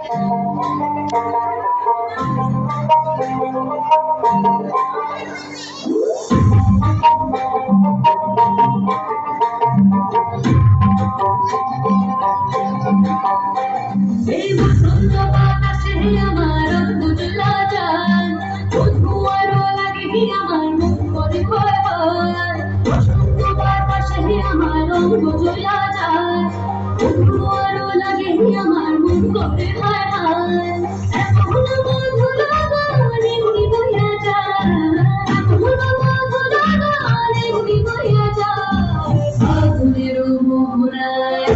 এই বসন্ত বাতাসে আমার অঙ্গুলা যায়, বন্ধু আরো লাগে আমার মন করে ভয় ভয়। বসন্ত বাতাসে আমার অঙ্গুলা যায়, বন্ধু আরো লাগে আমার মন করে ভয় ভয়। এমন বন্ধু লাগান এমনি বইয়া যায়, এমন বন্ধু লাগান এমনি বইয়া যায়। ফাগুনের মোহনায়